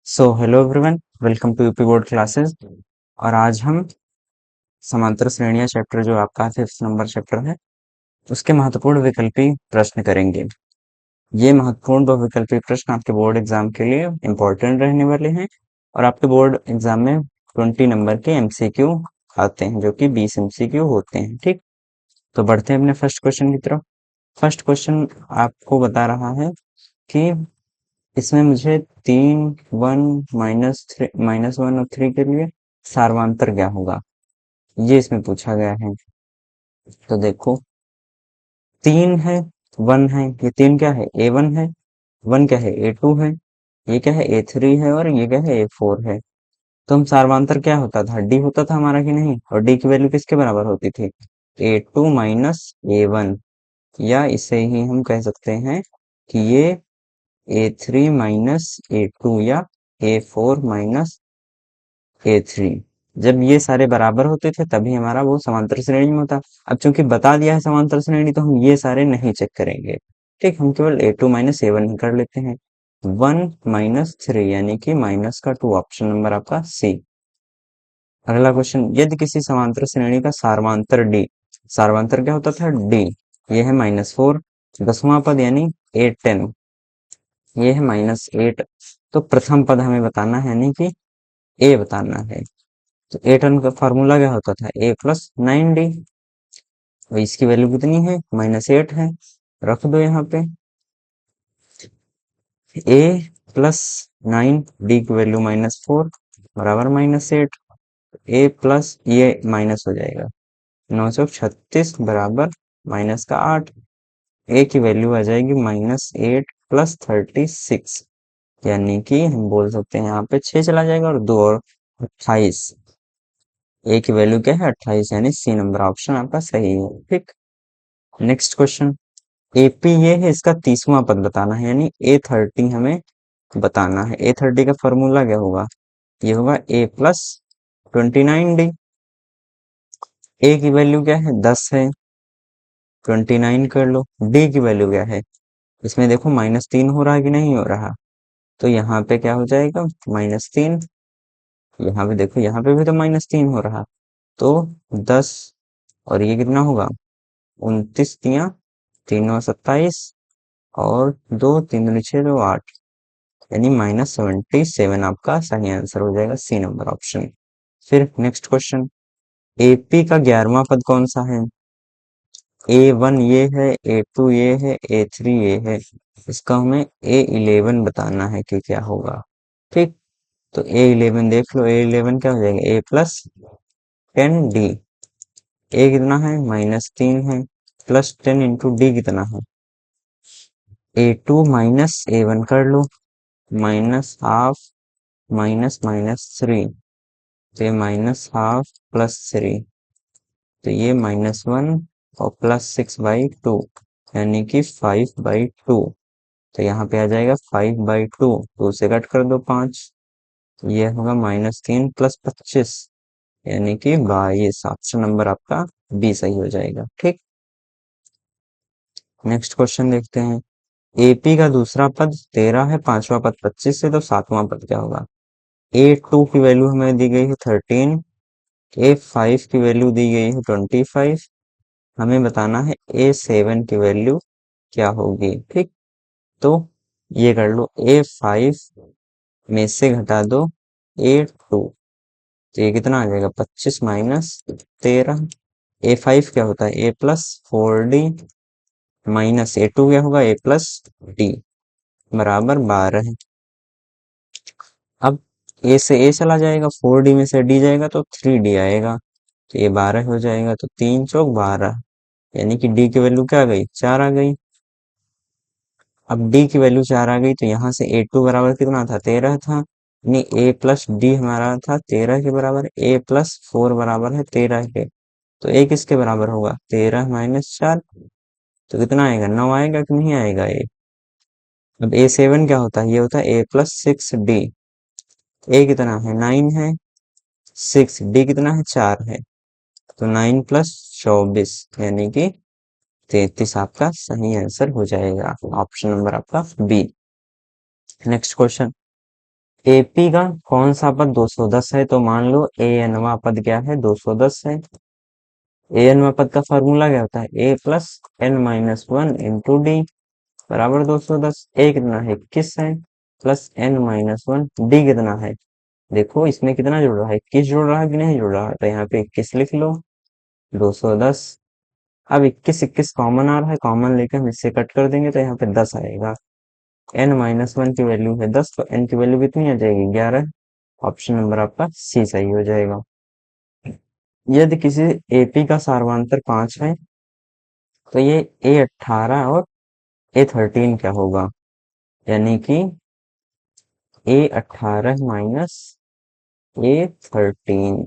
So hello everyone, welcome to UP board classes. और आज हम समांतर श्रेणियां चैप्टर जो आपका 5th नंबर चैप्टर है उसके महत्वपूर्ण विकल्पी प्रश्न करेंगे। ये महत्वपूर्ण बहुविकल्पी प्रश्न आपके बोर्ड एग्जाम के लिए इम्पोर्टेंट रहने वाले हैं और आपके बोर्ड एग्जाम में 20 नंबर के एमसीक्यू आते हैं जो कि 20 एमसीक्यू होते हैं। ठीक, तो बढ़ते हैं अपने फर्स्ट क्वेश्चन की तरफ। फर्स्ट क्वेश्चन आपको बता रहा है कि इसमें मुझे 3 1 -1 और 3 के लिए सार्वंतर क्या होगा, ये इसमें पूछा गया है। तो देखो, 3 है, 1 है, ये 3 क्या है, A1 है, 1 क्या है, A2 है, ये क्या है, A3 है और ये क्या है, A4 है। तो हम सार्वंतर क्या होता था, D होता था हमारा कि नहीं, और D की वैल्यू किसके बराबर होती थी, A2 माइनस A1, या इसे ही हम कह सकते हैं कि ये A3 माइनस A2 या A4 माइनस A3। जब ये सारे बराबर होते थे तभी हमारा वो समांतर श्रेणी में होता। अब चूंकि बता दिया है समांतर श्रेणी तो हम ये सारे नहीं चेक करेंगे। ठीक, हम केवल A2 माइनस A1 ही कर लेते हैं। 1 माइनस 3 यानी कि माइनस का 2, ऑप्शन नंबर आपका सी। अगला क्वेश्चन, यदि किसी समांतर श्रेणी का सार्वंतर D, सार्वंतर क्या होता था, D, ये है -4, 10वां पद यानी A10, ये है -8। तो प्रथम पद हमें बताना है, यानी कि A बताना है। तो A10 का फॉर्मूला क्या होता था, A प्लस 9D। और इसकी वैल्यू कितनी है, -8 है, रख दो यहाँ पे। A प्लस 9D की वैल्यू -4 बराबर -8। A प्लस ये माइनस हो जाएगा, 936 बराबर माइनस का 8। A की वैल्यू आ जाएगी -8 प्लस 36, यानी कि हम बोल सकते हैं यहाँ पे 6 चला जाएगा और 2 और 28। A की वैल्यू क्या है, 28, यानी सी नंबर ऑप्शन आपका सही है। ठीक, नेक्स्ट क्वेश्चन, एपी ये है, इसका 30वां पद बताना है, यानी A30 हमें बताना है। A30 का फॉर्मूला क्या होगा, ये होगा A प्लस 29D। A की वैल्यू क्या है, 10 है, 29 कर लो। D की वैल्यू क्या है, इसमें देखो -3 हो रहा है कि नहीं हो रहा, तो यहाँ पे क्या हो जाएगा, -3। यहाँ पे देखो, यहाँ पे भी तो -3 हो रहा, तो 10 और ये कितना होगा, 29 तिया 3 और 27 और 2 3 दूनी 6 2 8, यानी -77 आपका सही आंसर हो जाएगा, सी नंबर ऑप्शन। फिर नेक्स्ट क्वेश्चन, एपी का 11वां पद कौन सा है, A1 ये है, A2 ये है, A3 ये है। इसका हमें A11 बताना है कि क्या होगा। ठीक, तो A11 देख लो, A11 क्या हो जाएगा, A प्लस 10D। A कितना है, -3 है, प्लस 10 इंटू D कितना है, A2 माइनस A1 कर लो, -12 -3, तो ये -12 प्लस 3, तो ये -1 और +6/2, यानी कि 5/2। तो यहाँ पे आ जाएगा 5/2, 2 से कट कर दो 5, ये होगा -3 प्लस 25, यानी कि 22। ऑप्शन नंबर आपका बी सही हो जाएगा। ठीक, नेक्स्ट क्वेश्चन देखते हैं, एपी का दूसरा पद 13 है, पांचवा पद 25 है, तो सातवां पद क्या होगा। A2 की वैल्यू हमें दी गई है 13, A5 की वैल्यू दी गई है 25, हमें बताना है A7 की वैल्यू क्या होगी। ठीक, तो ये कर लो, A5 में से घटा दो A2, तो ये कितना आ जाएगा, 25 माइनस 13। A5 क्या होता है, A plus 4D minus A2 क्या होगा, A प्लस D बराबर 12 है। अब A से A चला जाएगा, 4D में से D जाएगा तो 3D आएगा, तो ये 12 हो जाएगा, तो 3 चौक 12, यानी कि D की वैल्यू क्या आ गई, 4 आ गई। अब D की वैल्यू 4 आ गई, तो यहाँ से A2 बराबर कितना था, 13 था, यानी A प्लस D हमारा था 13 के बराबर, A प्लस 4 बराबर है 13 के, तो A किसके बराबर होगा, 13 माइनस 4, तो कितना आएगा, 9 आएगा कि नहीं आएगा A। अब A7 क्या होता है, ये होता है A प्लस 6D। A कितना है, 9 है, 6D कितना है, 4 है, तो 9 प्लस 24, यानी कि 33 आपका सही आंसर हो जाएगा, ऑप्शन नंबर आपका बी। नेक्स्ट क्वेश्चन, एपी का कौन सा पद 210 है, तो मान लो ए एनवा पद क्या है, 210 है। ए एनवा पद का फॉर्मूला क्या होता है, A plus N minus one into D बराबर 210। ए कितना है, 21 है, plus N minus one, D कितना है, देखो इसमें कितना जुड़ रहा है, 21 जुड़ रहा है कि नहीं जुड़ रहा है, तो यहाँ पे 21 लिख लो, 210। अब 21 21 कॉमन आ रहा है, कॉमन लेकर हम इससे कट कर देंगे तो यहाँ पे 10 आएगा। एन माइनस वन की वैल्यू है 10, तो एन की वैल्यू कितनी आ जाएगी, 11। ऑप्शन नंबर आपका सी सही हो जाएगा। यदि किसी एपी का सार्वंतर 5 है, तो ये A18 और A13 क्या होगा, यानी कि A18 माइनस A13,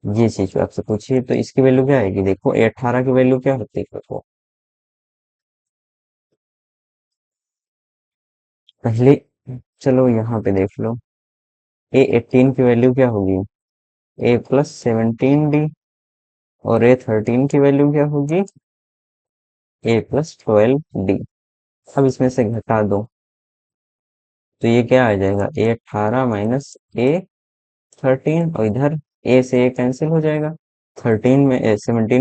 ये चीज आपसे पूछिए तो इसकी वैल्यू क्या आएगी, देखो A18 की वैल्यू क्या होती है, देखो पहले, चलो यहाँ पे देख लो, A18 की वैल्यू क्या होगी, A+17D, और A13 की वैल्यू क्या होगी, A+12D। अब इसमें से घटा दो तो ये क्या आ जाएगा, A18 माइनस A13, और इधर ए से ए कैंसिल हो जाएगा, 17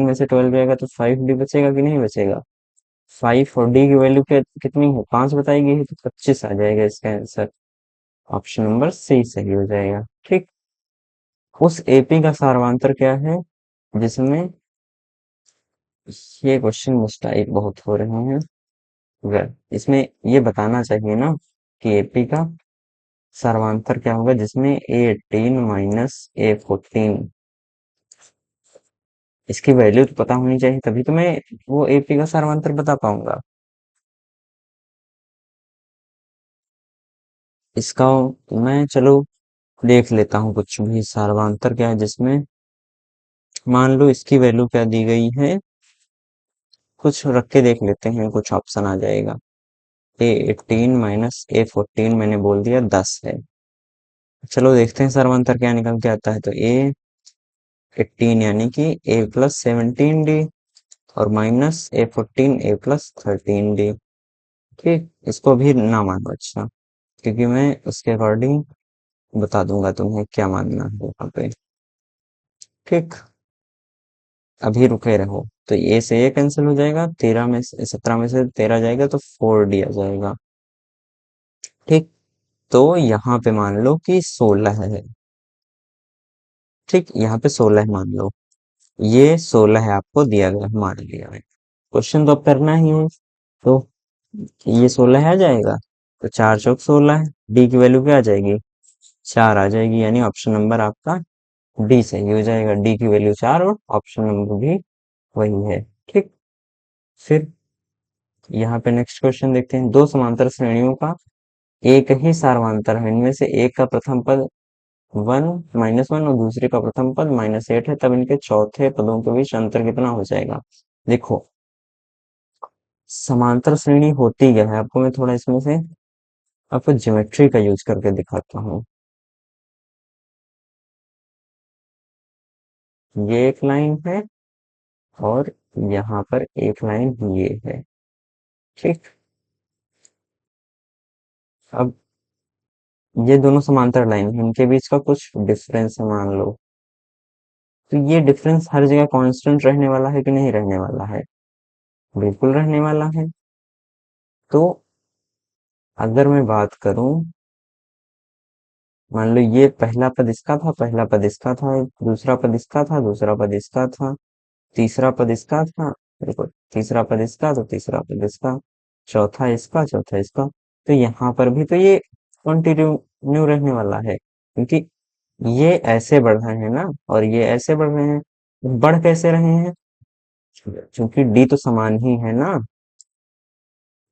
में से 12 जाएगा तो 5D बचेगा कि नहीं बचेगा, 5 और डी की वैल्यू कितनी है, 5 बताई गई है, तो 25 आ जाएगा इसका आंसर। ऑप्शन नंबर सी सही हो जाएगा। ठीक, उस एपी का सार्वंतर क्या है जिसमें, ये क्वेश्चन मुझ टाइप बहुत हो रहे हैं, इसमें ये बताना चाहिए ना कि एपी का सार्वंतर क्या होगा जिसमें A18 माइनस A14, इसकी वैल्यू तो पता होनी चाहिए, तभी तो मैं वो एपी का सार्वंतर बता पाऊंगा। इसका मैं चलो देख लेता हूँ कुछ भी सार्वंतर क्या है जिसमें, मान लो इसकी वैल्यू क्या दी गई है, कुछ रख के देख लेते हैं, कुछ ऑप्शन आ जाएगा। A18 माइनस A14 मैंने बोल दिया 10 है, चलो देखते हैं सार्वंतर क्या निकल के आता है, तो A18 यानी कि A+17D, और माइनस A14 A+13D। ठीक, इसको भी ना मानो, अच्छा, क्योंकि मैं उसके अकॉर्डिंग बता दूंगा तुम्हें क्या मानना है यहाँ पे। ठीक, अभी रुके रहो, तो ए से ए कैंसिल हो जाएगा, 17 में से 13 जाएगा तो 4D आ जाएगा। ठीक, तो यहाँ पे मान लो कि 16 है, ठीक, यहाँ पे 16 मान लो, ये 16 है, आपको दिया गया है, मान लिया है, क्वेश्चन तो अब करना ही है, तो ये 16 आ जाएगा, तो 4 चौक 16 है, डी की वैल्यू क्या आ जाएगी, 4 आ जाएगी, यानी ऑप्शन नंबर आपका डी सही हो जाएगा, डी की वैल्यू 4 और ऑप्शन नंबर भी वही है। ठीक, फिर यहाँ पे नेक्स्ट क्वेश्चन देखते हैं, दो समांतर श्रेणियों का एक ही सार्वंतर है, इनमें से एक का प्रथम पद 1 - 1 और दूसरे का प्रथम पद -8 है, तब इनके चौथे पदों के बीच अंतर कितना हो जाएगा। देखो, समांतर श्रेणी होती क्या है, आपको मैं थोड़ा इसमें से आपको ज्योमेट्री का यूज करके दिखाता हूँ। ये एक लाइन है और यहाँ पर एक लाइन ये है। ठीक, अब ये दोनों समांतर लाइन है, इनके बीच का कुछ डिफरेंस है मान लो, तो ये डिफरेंस हर जगह कांस्टेंट रहने वाला है कि नहीं रहने वाला है, बिल्कुल रहने वाला है। तो अगर मैं बात करूं, मान लो ये पहला पद इसका था, पहला पद इसका था, दूसरा पद इसका था, दूसरा पद इसका था, तीसरा पद इसका था, देखो, तीसरा पद इसका तो तीसरा पद इसका, चौथा इसका, चौथा इसका, तो यहाँ पर भी तो ये कंटिन्यू रहने वाला है, क्योंकि ये ऐसे बढ़ रहे हैं ना और ये ऐसे बढ़ रहे हैं, बढ़ कैसे रहे हैं, क्योंकि डी तो समान ही है ना,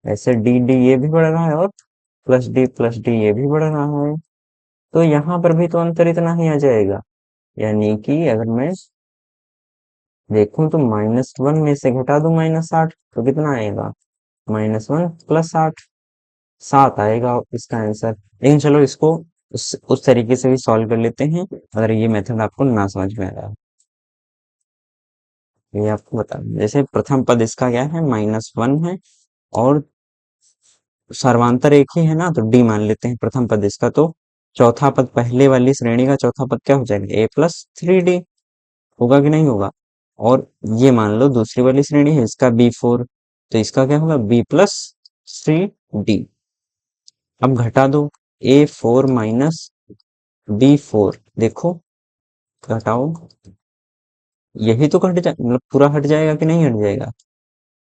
ऐसे डी डी ये भी बढ़ रहा है और प्लस डी ये भी बढ़ रहा है, तो यहाँ पर भी तो अंतर इतना ही आ जाएगा, यानी कि अगर मैं देखूं तो -1 में से घटा दूं -8 तो कितना आएगा, -1 प्लस 8, 7 आएगा इसका आंसर। लेकिन चलो इसको उस तरीके से भी सॉल्व कर लेते हैं, अगर ये मेथड आपको ना समझ में आ रहा है। ये आपको बता दें, जैसे प्रथम पद इसका क्या है, -1 है, और सर्वांतर एक ही है ना, तो डी मान लेते हैं प्रथम पद इसका, तो चौथा पद, पहले वाली श्रेणी का चौथा पद क्या हो जाएगा, ए प्लस 3D होगा कि नहीं होगा। और ये मान लो दूसरी वाली श्रेणी है, इसका B4, तो इसका क्या होगा, B प्लस 3D। अब घटा दो, A4 माइनस B4, देखो घटाओ, यही तो घट जाए, मतलब पूरा हट जाएगा कि नहीं हट जाएगा,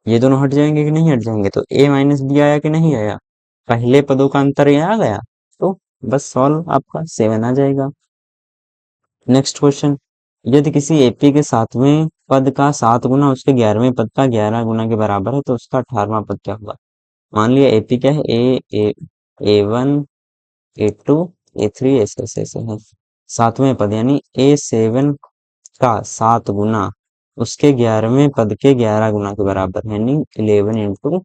ये दोनों हट जाएंगे कि नहीं हट जाएंगे, तो A माइनस बी आया कि नहीं आया, पहले पदों का अंतर ये आ गया, तो बस सॉल्व आपका 7 आ जाएगा। नेक्स्ट क्वेश्चन, यदि किसी एपी के 7वें पद का 7 गुना उसके 11वें पद का 11 गुना के बराबर है तो उसका 18वां पद क्या होगा। मान लिया एपी क्या है, ए वन, ए टू, ए3, ऐसे है। 7वें पद यानी A7 का 7 गुना उसके 11वें पद के 11 गुना के बराबर है, यानी 11 इंटू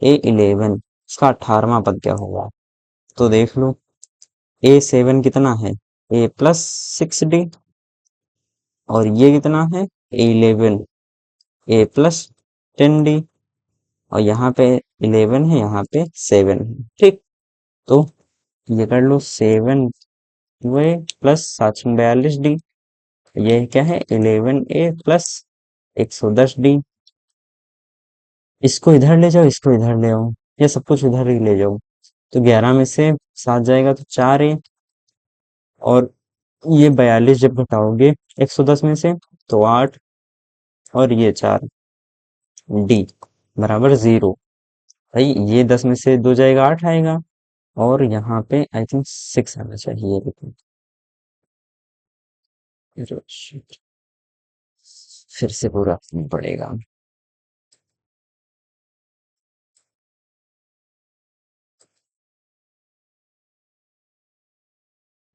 A11, उसका 18वां पद क्या होगा। तो देख लो, A7 कितना है, A+6D, और ये कितना है, A11, A+10D, और यहाँ पे 11 है, यहाँ पे 7 है, ठीक। तो ये कर लो, 7 वे प्लस 742D, ये क्या है, 11A प्लस 110D। इसको इधर ले जाओ, इसको इधर ले आओ, ये सब कुछ इधर ही ले जाओ, तो 11 में से 7 जाएगा तो 4A, और ये 42 जब घटाओगे 110 में से तो 8, और ये 4D बराबर 0। भाई ये 10 में से 2 जाएगा, 8 आएगा, और यहाँ पे आई थिंक 6 आना चाहिए, लेकिन फिर से पूरा पड़ेगा।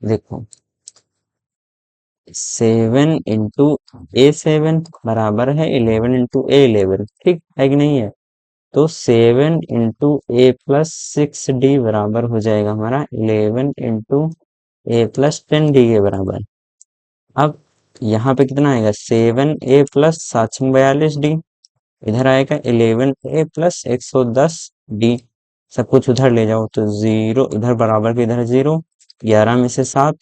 देखो, 7 इंटू A7 बराबर है 11 इंटू A11, ठीक है कि नहीं है। तो 7 इंटू A+6D बराबर हो जाएगा हमारा 11 इंटू A+10D के बराबर। अब यहाँ पे कितना आएगा, 7A+742D, इधर आएगा 11A+110D, सब कुछ उधर ले जाओ तो 0, इधर बराबर के इधर 0, 11 में से 7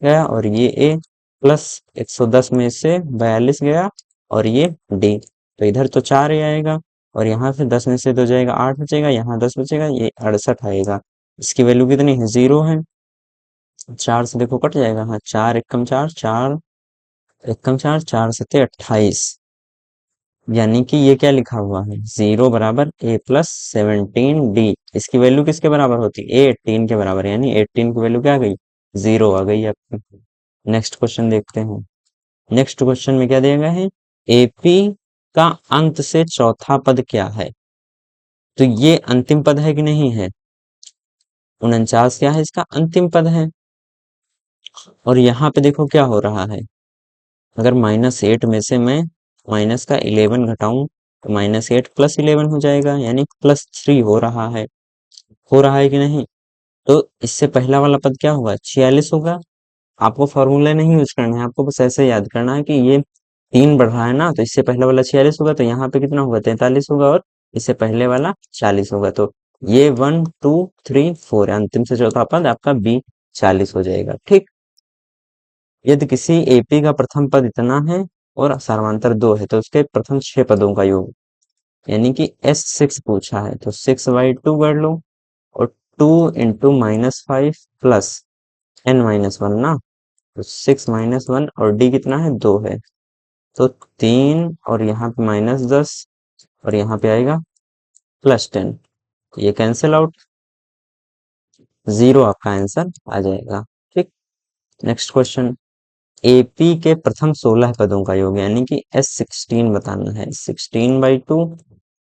गया, और ये A प्लस 110 में से 42 गया, और ये D, तो इधर तो 4A आएगा, और यहाँ से 10 में से 2 जाएगा, 8 बचेगा, यहाँ 10 बचेगा, ये 68 आएगा। इसकी वैल्यू कितनी है, 0 है। 4 से देखो कट जाएगा, हाँ, 4 एकम 4, 4 एकम 4, 4 सत्ते 28, यानी कि ये क्या लिखा हुआ है, 0 बराबर A+17D। इसकी वैल्यू किसके बराबर होती है, A18 के बराबर, यानी 18 की वैल्यू क्या आ गई, 0 आ गई आपकी। नेक्स्ट क्वेश्चन देखते हैं। नेक्स्ट क्वेश्चन में क्या दिया गया है, एपी का अंत से चौथा पद क्या है। तो ये अंतिम पद है कि नहीं है, 49 क्या है, इसका अंतिम पद है। और यहाँ पे देखो क्या हो रहा है, अगर -8 में से मैं माइनस का 11 घटाऊं तो -8 प्लस 11 हो जाएगा, यानी +3 हो रहा है कि नहीं। तो इससे पहला वाला पद क्या होगा, 46 होगा। आपको फॉर्मूला नहीं यूज करना है, आपको बस ऐसे याद करना है कि ये 3 बढ़ रहा है ना, तो इससे पहले वाला 46 होगा, तो यहाँ पे कितना होगा, 43 होगा, और इससे पहले वाला 40 होगा, तो ये 1 2 3 4 अंतिम से चौथा पद आपका B 40 हो जाएगा, ठीक। यदि किसी एपी का प्रथम पद इतना है और सर्वांतर 2 है, तो उसके प्रथम 6 पदों का योग, यानी कि S6 पूछा है, तो 6/2 कर लो, और 2 इंटू -5 प्लस n-1 ना, तो 6 - 1, और D कितना है, 2 है, तो 3, और यहाँ पे -10, और यहाँ पे आएगा +10, ये कैंसिल आउट, 0 आपका आंसर आ जाएगा, ठीक। नेक्स्ट क्वेश्चन, एपी के प्रथम 16 पदों का योग, यानी कि S16 बताना है, 16/2,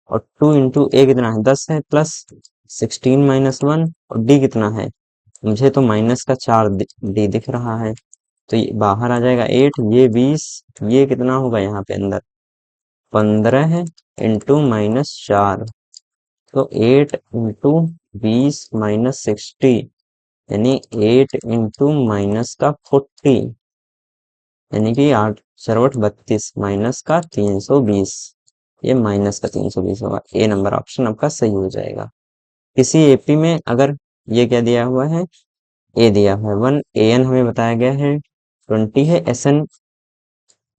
और 2 इंटू ए कितना है, 10 है, प्लस 16 - 1, और डी कितना है, मुझे तो माइनस का 4 डी दिख रहा है, तो ये बाहर आ जाएगा 8, ये 20, ये कितना होगा यहाँ पे अंदर 15 है, इंटू -4, तो 8 इंटू 20 - 60, यानी 8 इंटू माइनस का 40, यानी कि 8 सरवट 32 माइनस का 320, ये -320 होगा, ए नंबर ऑप्शन आपका सही हो जाएगा। किसी एपी में अगर ये क्या दिया हुआ है, ए दिया है 1, ए एन हमें बताया गया है 20 है, एस एन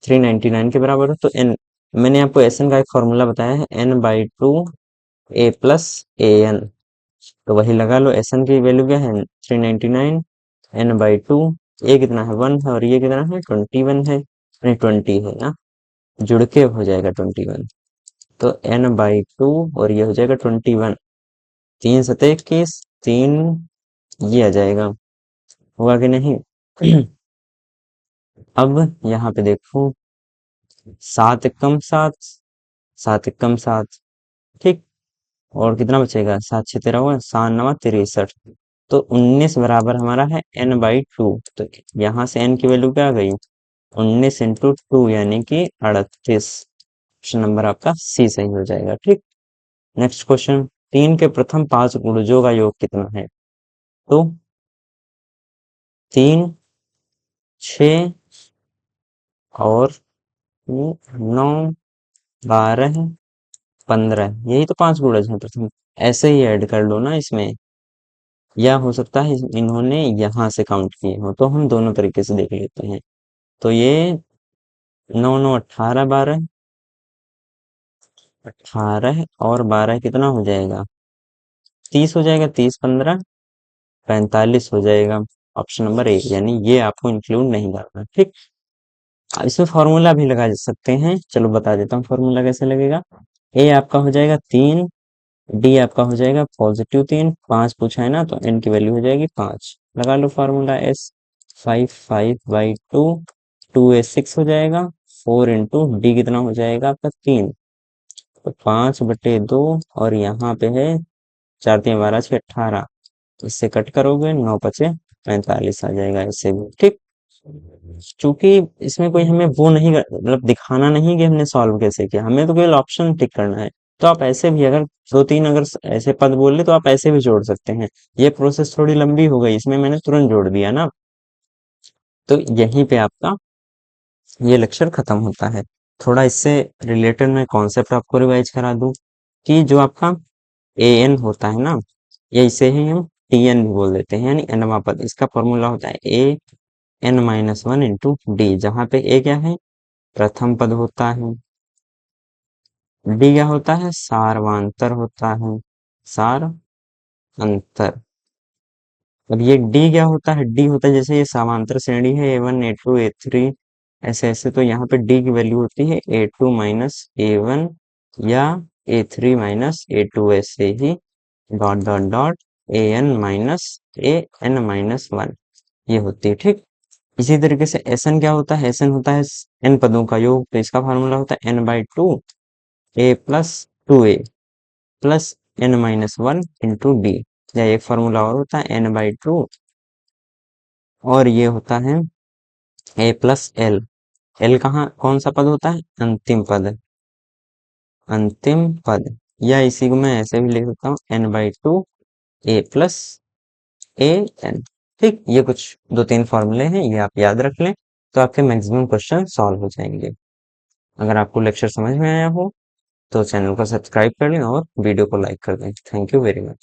399 के बराबर है, तो एन मैंने आपको एस एन का एक फॉर्मूला बताया है n/2 A plus A N, तो वही लगा लो। एस एन की वैल्यू क्या है 399, n/2, ए कितना है 1 है और ये कितना है 21 है, नहीं 20 है ना, जुड़ के हो जाएगा 21, तो n/2 और ये हो जाएगा 21, 3 × 7 = 21, 3 ये आ जाएगा, हुआ कि नहीं। अब यहाँ पे देखो 7 × 7, 7 × 7, ठीक, और कितना बचेगा 7 × 6 = 13 हुआ, 7×9 = 63, तो 19 बराबर हमारा है n/2, तो यहाँ से n की वैल्यू क्या आ गई 19 × 2 यानी कि 38, ऑप्शन नंबर आपका सी सही हो जाएगा। ठीक, नेक्स्ट क्वेश्चन, 3 के प्रथम 5 गुणजों का योग कितना है, तो 3, 6 और 9, 12, 15, यही तो 5 गुणज हैं प्रथम, ऐसे ही ऐड कर लो ना इसमें, या हो सकता है इन्होंने यहाँ से काउंट किए हो, तो हम दोनों तरीके से देख लेते हैं। तो ये 9 9 18, 12, 18 और 12 कितना हो जाएगा 30 हो जाएगा, 30 15 45 हो जाएगा, ऑप्शन नंबर ए, यानी ये आपको इंक्लूड नहीं करना। ठीक, अब इसमें फॉर्मूला भी लगा सकते हैं, चलो बता देता हूँ फॉर्मूला कैसे लगेगा। ए आपका हो जाएगा 3, डी आपका हो जाएगा +3, 5 पूछा है ना, तो एन की वैल्यू हो जाएगी 5, लगा लो फॉर्मूला एस, 5/2, 2a 6 हो जाएगा, 4 × डी कितना हो जाएगा आपका 3, तो 5/2 और यहाँ पे है 4 × 3 = 12, 6 18, इससे कट करोगे 9 × 5 = 45 आ जाएगा इससे भी। ठीक, चूंकि इसमें कोई हमें वो नहीं मतलब दिखाना नहीं कि हमने सॉल्व कैसे किया, हमें तो केवल ऑप्शन टिक करना है, तो आप ऐसे भी अगर 2 3 अगर ऐसे पद बोल ले तो आप ऐसे भी जोड़ सकते हैं, ये प्रोसेस थोड़ी लंबी हो गई, इसमें मैंने तुरंत जोड़ दिया ना, तो यहीं पे आपका ये लेक्चर खत्म होता है। थोड़ा इससे रिलेटेड मैं कॉन्सेप्ट आपको रिवाइज करा दूं कि जो आपका ए एन होता है ना, या इसे ही हम टी एन भी बोल देते हैं, यानी nवां पद, इसका फॉर्मूला होता है ए n-1 × डी, जहाँ पे ए क्या है प्रथम पद होता है, डी क्या होता है सारवांतर होता है, सार अंतर, अब ये डी क्या होता है, डी होता है जैसे ये समांतर श्रेणी है A1 A2 A3 ऐसे ऐसे, तो यहाँ पे डी की वैल्यू होती है A2 - A1 या A3 - A2, ऐसे ही dot dot dot AN - AN-1 ये होती है। ठीक, इसी तरीके से एसएन क्या होता है, एसएन होता है एन पदों का योग, तो इसका फॉर्मूला होता है n/2 a + 2a + n-1 × d, या एक फॉर्मूला और होता है n/2 और ये होता है a + l, l कहाँ कौन सा पद होता है अंतिम पद, अंतिम पद, या इसी को मैं ऐसे भी लिख सकता हूँ n/2 a + an। ठीक, ये कुछ 2 3 फॉर्मूले हैं, ये आप याद रख लें, तो आपके मैक्सिमम क्वेश्चन सॉल्व हो जाएंगे। अगर आपको लेक्चर समझ में आया हो तो चैनल को सब्सक्राइब कर लें और वीडियो को लाइक कर दें। Thank you very much.